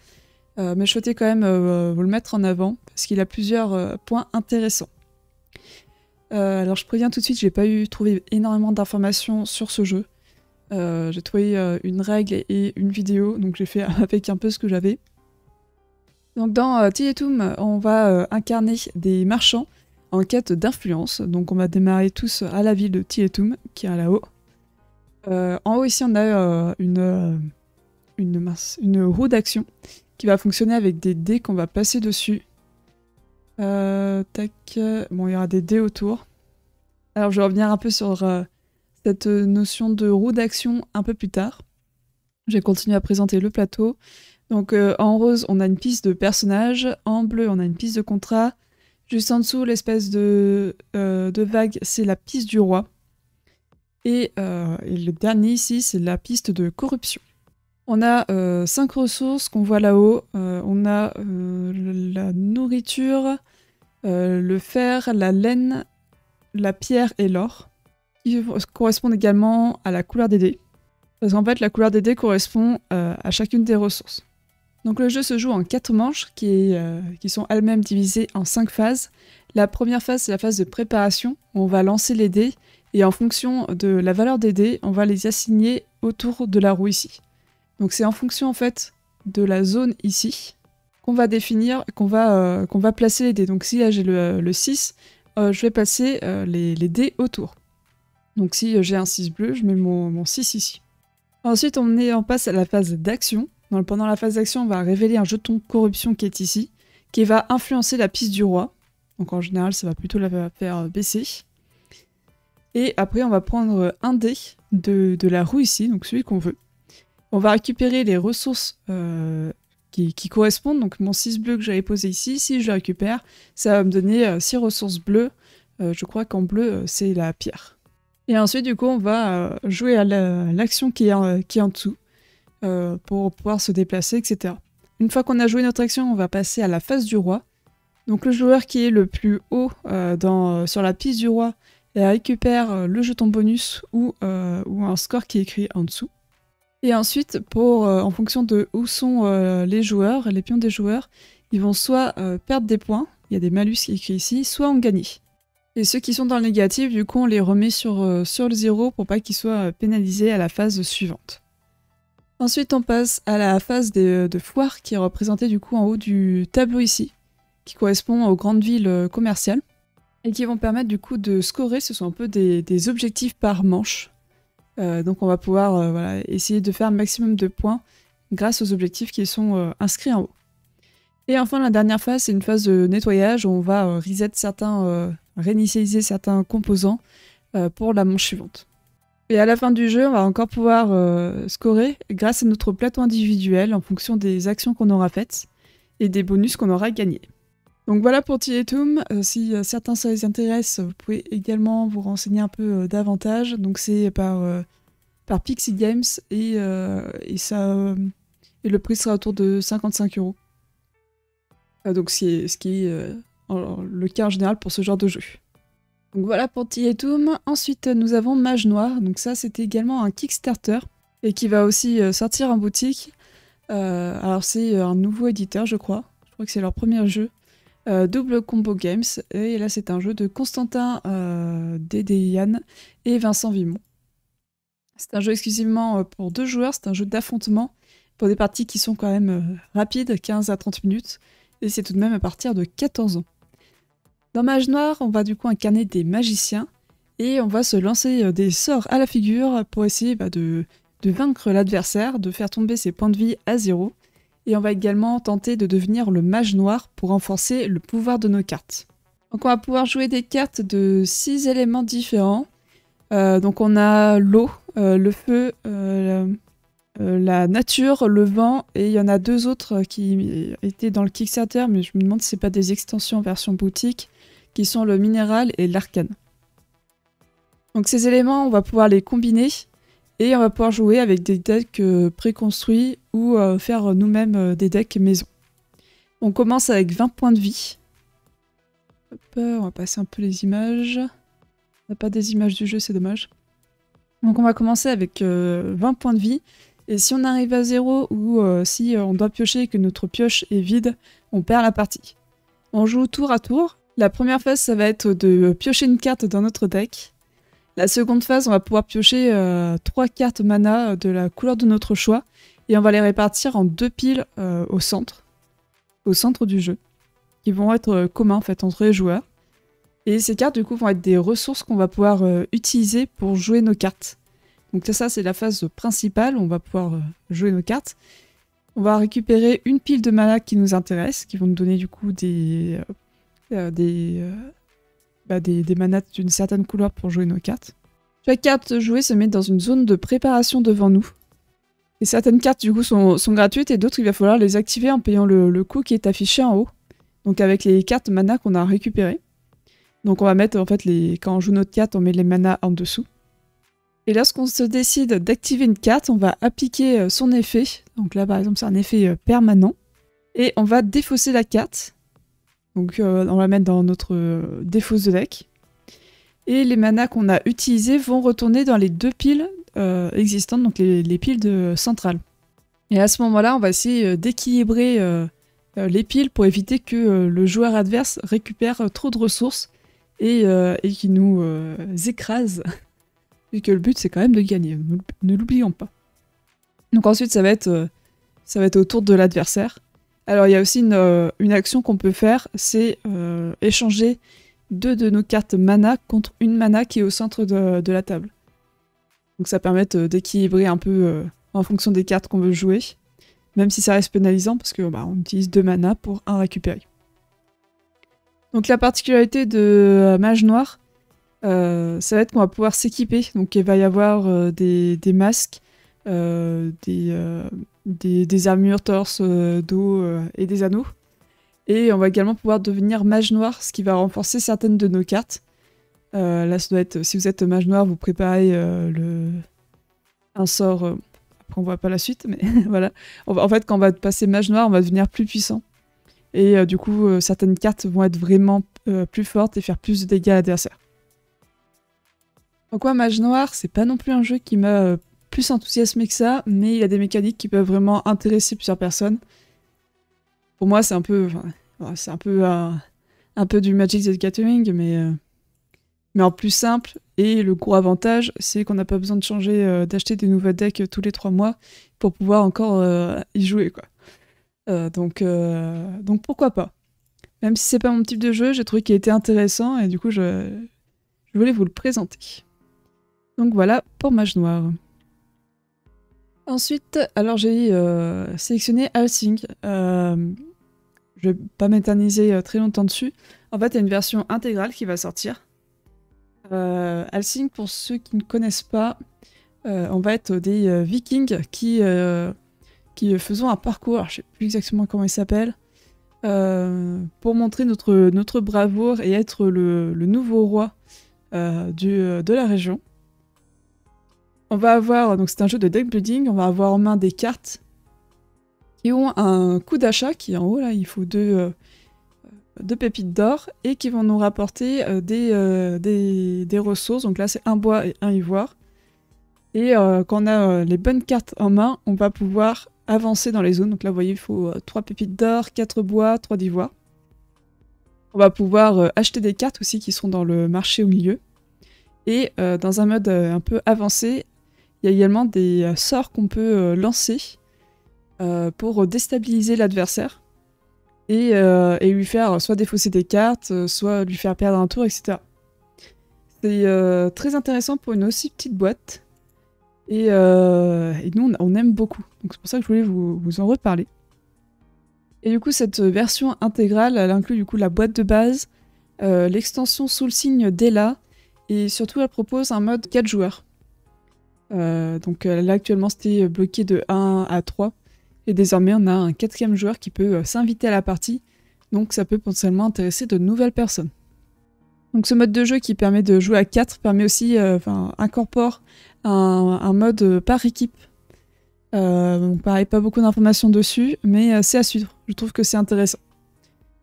Mais je souhaitais quand même vous le mettre en avant, parce qu'il a plusieurs points intéressants. Alors je préviens tout de suite, j'ai pas trouvé énormément d'informations sur ce jeu. J'ai trouvé une règle et une vidéo, donc j'ai fait avec un peu ce que j'avais. Donc dans Tiletum, on va incarner des marchands en quête d'influence. Donc on va démarrer tous à la ville de Tiletum, qui est là-haut. En haut ici on a une roue d'action qui va fonctionner avec des dés qu'on va passer dessus. Tac. Bon, il y aura des dés autour. Alors je vais revenir un peu sur cette notion de roue d'action un peu plus tard. Je vais continuer à présenter le plateau. Donc en rose on a une piste de personnage, en bleu on a une piste de contrat. Juste en dessous l'espèce de vague c'est la piste du roi. Et le dernier ici, c'est la piste de corruption. On a 5 ressources qu'on voit là-haut. On a la nourriture, le fer, la laine, la pierre et l'or, qui correspondent également à la couleur des dés. Parce qu'en fait, la couleur des dés correspond à chacune des ressources. Donc le jeu se joue en 4 manches, qui sont elles-mêmes divisées en 5 phases. La première phase, c'est la phase de préparation, où on va lancer les dés, et en fonction de la valeur des dés, on va les assigner autour de la roue ici. Donc c'est en fonction en fait de la zone ici qu'on va définir, qu'on va placer les dés. Donc si là j'ai le 6, je vais placer les dés autour. Donc si j'ai un 6 bleu, je mets mon 6 ici. Ensuite on passe à la phase d'action. Pendant la phase d'action, on va révéler un jeton corruption qui est ici, qui va influencer la piste du roi. Donc en général, ça va plutôt la faire baisser. Et après, on va prendre un dé de la roue ici, donc celui qu'on veut. On va récupérer les ressources qui correspondent. Donc mon 6 bleu que j'avais posé ici, si je le récupère, ça va me donner 6 ressources bleues. Je crois qu'en bleu, c'est la pierre. Et ensuite, du coup, on va jouer à l'action qui est en dessous pour pouvoir se déplacer, etc. Une fois qu'on a joué notre action, on va passer à la phase du roi. Donc le joueur qui est le plus haut sur la piste du roi, elle récupère le jeton bonus ou un score qui est écrit en dessous. Et ensuite, en fonction de où sont les joueurs, les pions des joueurs, ils vont soit perdre des points, il y a des malus qui est écrit ici, soit en gagner. Et ceux qui sont dans le négatif, du coup, on les remet sur le 0 pour pas qu'ils soient pénalisés à la phase suivante. Ensuite, on passe à la phase de foire qui est représentée du coup en haut du tableau ici, qui correspond aux grandes villes commerciales. Et qui vont permettre du coup de scorer, ce sont un peu des objectifs par manche. Donc on va pouvoir essayer de faire un maximum de points grâce aux objectifs qui sont inscrits en haut. Et enfin, la dernière phase, c'est une phase de nettoyage où on va réinitialiser certains composants pour la manche suivante. Et à la fin du jeu, on va encore pouvoir scorer grâce à notre plateau individuel en fonction des actions qu'on aura faites et des bonus qu'on aura gagnés. Donc voilà pour Tietum. Si certains ça les intéresse, vous pouvez également vous renseigner un peu davantage. Donc c'est par Pixie Games et le prix sera autour de 55 €. Donc ce qui est le cas en général pour ce genre de jeu. Donc voilà pour Tietum. Ensuite, nous avons Mage Noir. Donc ça, c'était également un Kickstarter et qui va aussi sortir en boutique. Alors c'est un nouveau éditeur, je crois. Je crois que c'est leur premier jeu. Double Combo Games. Et là, c'est un jeu de Constantin Dédéian et Vincent Vimont. C'est un jeu exclusivement pour 2 joueurs. C'est un jeu d'affrontement pour des parties qui sont quand même rapides, 15 à 30 minutes. Et c'est tout de même à partir de 14 ans. Dans Mage Noir, on va du coup incarner des magiciens et on va se lancer des sorts à la figure pour essayer de vaincre l'adversaire, de faire tomber ses points de vie à 0. Et on va également tenter de devenir le Mage Noir pour renforcer le pouvoir de nos cartes. Donc on va pouvoir jouer des cartes de 6 éléments différents. Donc on a l'eau, le feu, la nature, le vent, et il y en a 2 autres qui étaient dans le Kickstarter, mais je me demande si c'est pas des extensions version boutique, qui sont le minéral et l'arcane. Donc ces éléments, on va pouvoir les combiner, et on va pouvoir jouer avec des decks préconstruits ou faire nous-mêmes des decks maison. On commence avec 20 points de vie. Hop, on va passer un peu les images. On n'a pas des images du jeu, c'est dommage. Donc on va commencer avec 20 points de vie. Et si on arrive à 0 ou si on doit piocher et que notre pioche est vide, on perd la partie. On joue tour à tour. La première phase, ça va être de piocher une carte dans notre deck. La seconde phase, on va pouvoir piocher 3 cartes mana de la couleur de notre choix. Et on va les répartir en 2 piles au centre du jeu, qui vont être communs en fait entre les joueurs. Et ces cartes du coup vont être des ressources qu'on va pouvoir utiliser pour jouer nos cartes. Donc ça c'est la phase principale, on va pouvoir jouer nos cartes. On va récupérer une pile de mana qui nous intéresse, qui vont nous donner du coup des manas d'une certaine couleur pour jouer nos cartes. Chaque carte jouée se met dans une zone de préparation devant nous. Et certaines cartes du coup sont gratuites et d'autres il va falloir les activer en payant le coût qui est affiché en haut. Donc avec les cartes mana qu'on a récupérées. Donc on va mettre en fait quand on joue notre carte, on met les manas en dessous. Et lorsqu'on se décide d'activer une carte, on va appliquer son effet. Donc là par exemple c'est un effet permanent. Et on va défausser la carte. Donc on va la mettre dans notre défausse de deck. Et les manas qu'on a utilisés vont retourner dans les 2 piles existantes, donc les piles centrales. Et à ce moment-là, on va essayer d'équilibrer les piles pour éviter que le joueur adverse récupère trop de ressources et qu'il nous écrase. Et que le but c'est quand même de gagner, ne l'oublions pas. Donc ensuite ça va être au tour de l'adversaire. Alors il y a aussi une action qu'on peut faire, c'est échanger 2 de nos cartes mana contre une mana qui est au centre de la table. Donc ça permet d'équilibrer un peu en fonction des cartes qu'on veut jouer, même si ça reste pénalisant parce que on utilise 2 mana pour un récupérer. Donc la particularité de Mage Noir, ça va être qu'on va pouvoir s'équiper. Donc il va y avoir des masques, des armures torse, dos et des anneaux. Et on va également pouvoir devenir Mage Noir, ce qui va renforcer certaines de nos cartes. Là, ça doit être, si vous êtes Mage Noir, vous préparez un sort. Après, on voit pas la suite, mais voilà. En fait, quand on va passer Mage Noir, on va devenir plus puissant. Et du coup, certaines cartes vont être vraiment plus fortes et faire plus de dégâts à l'adversaire. Donc, Mage Noir, c'est pas non plus un jeu qui m'a plus enthousiasmé que ça, mais il y a des mécaniques qui peuvent vraiment intéresser plusieurs personnes. Pour moi, c'est un peu du Magic the Gathering, mais en plus simple. Et le gros avantage, c'est qu'on n'a pas besoin de changer, d'acheter des nouveaux decks tous les 3 mois pour pouvoir encore y jouer, quoi. Donc pourquoi pas. Même si c'est pas mon type de jeu, j'ai trouvé qu'il était intéressant et du coup je voulais vous le présenter. Donc voilà pour Mage Noir. Ensuite, alors j'ai sélectionné Helsing. je vais pas m'éterniser très longtemps dessus. En fait, il y a une version intégrale qui va sortir. Hellsing, pour ceux qui ne connaissent pas, on va être des vikings qui faisons un parcours, alors je sais plus exactement comment il s'appelle, pour montrer notre bravoure et être le nouveau roi de la région. On va avoir, donc c'est un jeu de deck building, on va avoir en main des cartes qui ont un coût d'achat qui est en haut, là, il faut deux pépites d'or, et qui vont nous rapporter des ressources, donc là c'est un bois et un ivoire. Et quand on a les bonnes cartes en main, on va pouvoir avancer dans les zones. Donc là, vous voyez, il faut 3 pépites d'or, 4 bois, 3 d'ivoire. On va pouvoir acheter des cartes aussi qui seront dans le marché au milieu. Et dans un mode un peu avancé, il y a également des sorts qu'on peut lancer pour déstabiliser l'adversaire et lui faire soit défausser des cartes, soit lui faire perdre un tour, etc. C'est très intéressant pour une aussi petite boîte. Et nous, on aime beaucoup. Donc c'est pour ça que je voulais vous en reparler. Et du coup, cette version intégrale, elle inclut du coup la boîte de base, l'extension sous le signe d'Ela, et surtout elle propose un mode 4 joueurs. Donc là actuellement c'était bloqué de 1 à 3, et désormais on a un 4e joueur qui peut s'inviter à la partie, donc ça peut potentiellement intéresser de nouvelles personnes. Donc ce mode de jeu qui permet de jouer à 4 permet aussi, incorpore un mode par équipe. Donc pareil, pas beaucoup d'informations dessus, mais c'est à suivre. Je trouve que c'est intéressant.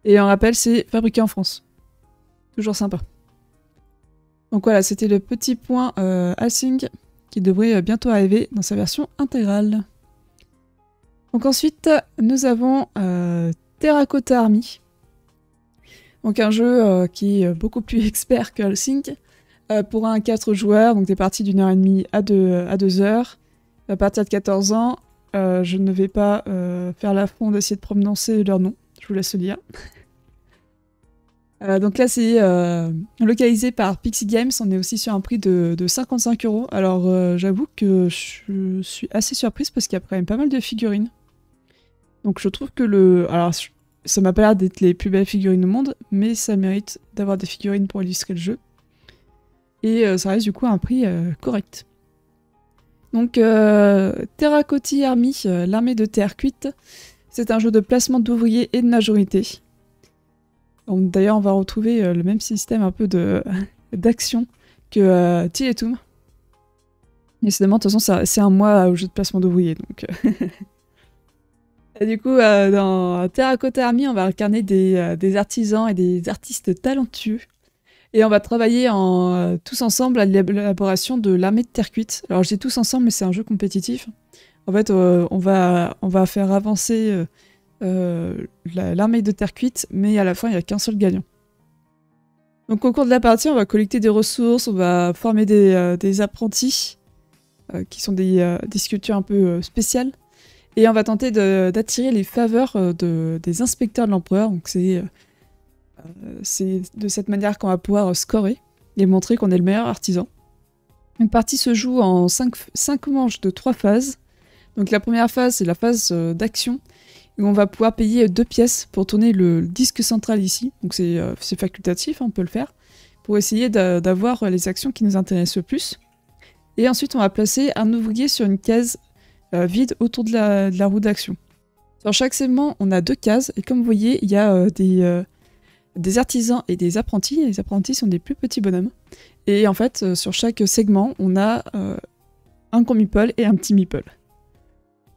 Et un rappel, c'est fabriqué en France. Toujours sympa. Donc voilà, c'était le petit point Hellsing qui devrait bientôt arriver dans sa version intégrale. Donc ensuite, nous avons Terracotta Army. Donc un jeu qui est beaucoup plus expert que Hellsing. Pour un 4 joueurs, donc des parties d'1h30 à 2 heures. À partir de 14 ans, je ne vais pas faire l'affront d'essayer de prononcer leur nom. Je vous laisse le lire. Donc là, c'est localisé par Pixie Games. On est aussi sur un prix de 55 €. Alors, j'avoue que je suis assez surprise parce qu'il y a quand même pas mal de figurines. Donc je trouve que alors, ça m'a pas l'air d'être les plus belles figurines au monde, mais ça mérite d'avoir des figurines pour illustrer le jeu. Et ça reste du coup un prix correct. Donc Terracotta Army, l'armée de terre cuite, c'est un jeu de placement d'ouvriers et de majorité. D'ailleurs on va retrouver le même système un peu d'action que Tiletum. Décidément, de toute façon c'est un mois au jeu de placement d'ouvriers. Donc et du coup dans Terracotta Army on va incarner des artisans et des artistes talentueux. Et on va travailler tous ensemble à l'élaboration de l'armée de terre cuite. Alors je dis tous ensemble, mais c'est un jeu compétitif. En fait, on va faire avancer l'armée de terre cuite, mais à la fin, il n'y a qu'un seul gagnant. Donc au cours de la partie, on va collecter des ressources, on va former des apprentis, qui sont des sculptures un peu spéciales. Et on va tenter d'attirer les faveurs des inspecteurs de l'empereur. Donc c'est de cette manière qu'on va pouvoir scorer et montrer qu'on est le meilleur artisan. Une partie se joue en 5 manches de 3 phases. Donc la première phase, c'est la phase d'action, où on va pouvoir payer 2 pièces pour tourner le disque central ici. Donc c'est facultatif, hein, on peut le faire, pour essayer d'avoir les actions qui nous intéressent le plus. Et ensuite, on va placer un ouvrier sur une case vide autour de la roue d'action. Sur chaque segment, on a 2 cases, et comme vous voyez, il y a des artisans et des apprentis. Les apprentis sont des plus petits bonhommes. Et en fait, sur chaque segment, on a un gros meeple et un petit meeple.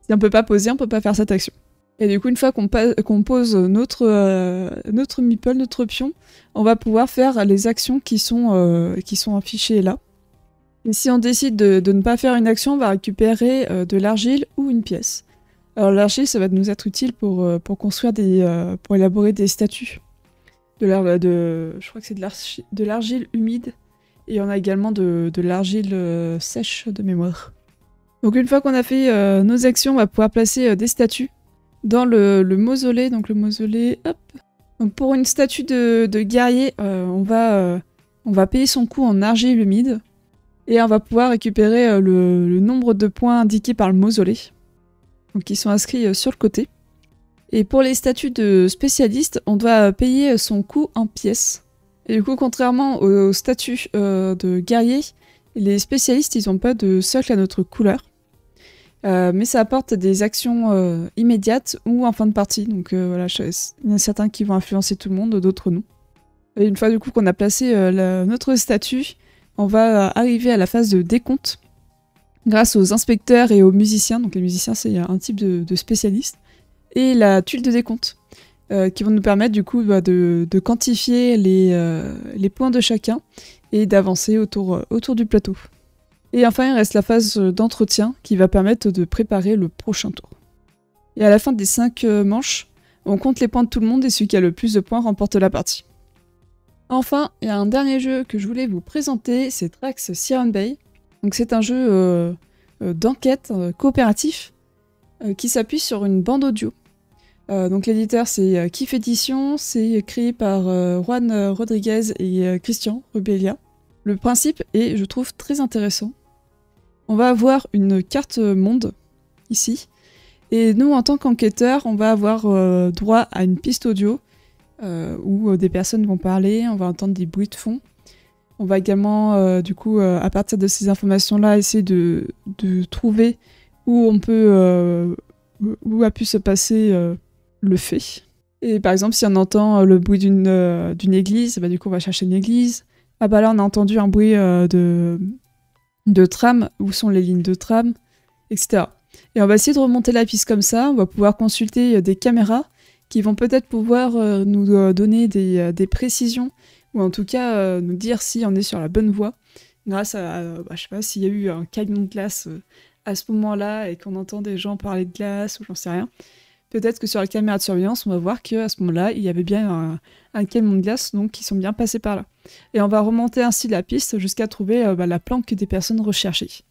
Si on peut pas poser, on peut pas faire cette action. Et du coup, une fois qu'on pose notre meeple, notre pion, on va pouvoir faire les actions qui sont affichées là. Et si on décide de ne pas faire une action, on va récupérer de l'argile ou une pièce. Alors l'argile, ça va nous être utile pour construire pour élaborer des statues. Je crois que c'est de l'argile humide, et on a également de l'argile sèche de mémoire. Donc une fois qu'on a fait nos actions, on va pouvoir placer des statues dans le mausolée. Donc le mausolée, hop. Donc pour une statue de guerrier, on va payer son coût en argile humide, et on va pouvoir récupérer le nombre de points indiqués par le mausolée, donc qui sont inscrits sur le côté. Et pour les statuts de spécialiste, on doit payer son coût en pièces. Et du coup, contrairement au statut de guerrier, les spécialistes, ils n'ont pas de socle à notre couleur. Mais ça apporte des actions immédiates ou en fin de partie. Donc voilà, il y en a certains qui vont influencer tout le monde, d'autres non. Et une fois du coup qu'on a placé notre statut, on va arriver à la phase de décompte grâce aux inspecteurs et aux musiciens. Donc les musiciens, c'est un type de spécialiste. Et la tuile de décompte, qui vont nous permettre du coup de quantifier les points de chacun et d'avancer autour du plateau. Et enfin, il reste la phase d'entretien qui va permettre de préparer le prochain tour. Et à la fin des 5 manches, on compte les points de tout le monde et celui qui a le plus de points remporte la partie. Enfin, il y a un dernier jeu que je voulais vous présenter, c'est Drax Siren Bay. Donc c'est un jeu d'enquête coopératif qui s'appuie sur une bande audio. Donc l'éditeur c'est Kif Edition, c'est créé par Juan Rodriguez et Christian Rubelia. Le principe est, je trouve, très intéressant. On va avoir une carte monde, ici, et nous, en tant qu'enquêteurs, on va avoir droit à une piste audio, où des personnes vont parler, on va entendre des bruits de fond. On va également, du coup, à partir de ces informations-là, essayer de trouver où on peut, où a pu se passer le fait. Et par exemple, si on entend le bruit d'une église, bah, du coup, on va chercher une église. Ah bah là, on a entendu un bruit de tram, où sont les lignes de tram, etc. Et on va essayer de remonter la piste comme ça, on va pouvoir consulter des caméras qui vont peut-être pouvoir nous donner des précisions, ou en tout cas nous dire si on est sur la bonne voie, grâce à, je sais pas, s'il y a eu un camion de glace à ce moment-là, et qu'on entend des gens parler de glace, ou j'en sais rien. Peut-être que sur la caméra de surveillance, on va voir qu'à ce moment-là, il y avait bien un camion de glace, donc qui sont bien passés par là. Et on va remonter ainsi la piste jusqu'à trouver la planque des personnes recherchées.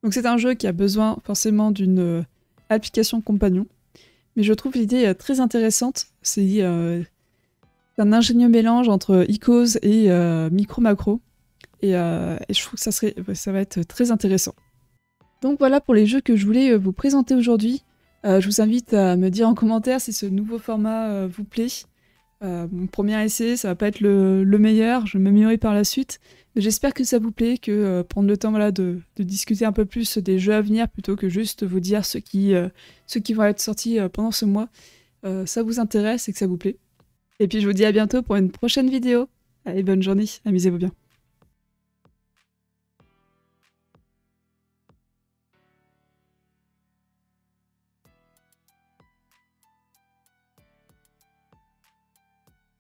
Donc c'est un jeu qui a besoin forcément d'une application compagnon, mais je trouve l'idée très intéressante. C'est un ingénieux mélange entre Icos et micro-macro, et je trouve que ça va être très intéressant. Donc voilà pour les jeux que je voulais vous présenter aujourd'hui. Je vous invite à me dire en commentaire si ce nouveau format vous plaît. Mon premier essai, ça va pas être le meilleur, je vais m'améliorer par la suite. Mais j'espère que ça vous plaît, que prendre le temps voilà, de discuter un peu plus des jeux à venir plutôt que juste vous dire ceux qui vont être sortis pendant ce mois, ça vous intéresse et que ça vous plaît. Et puis je vous dis à bientôt pour une prochaine vidéo. Allez, bonne journée, amusez-vous bien.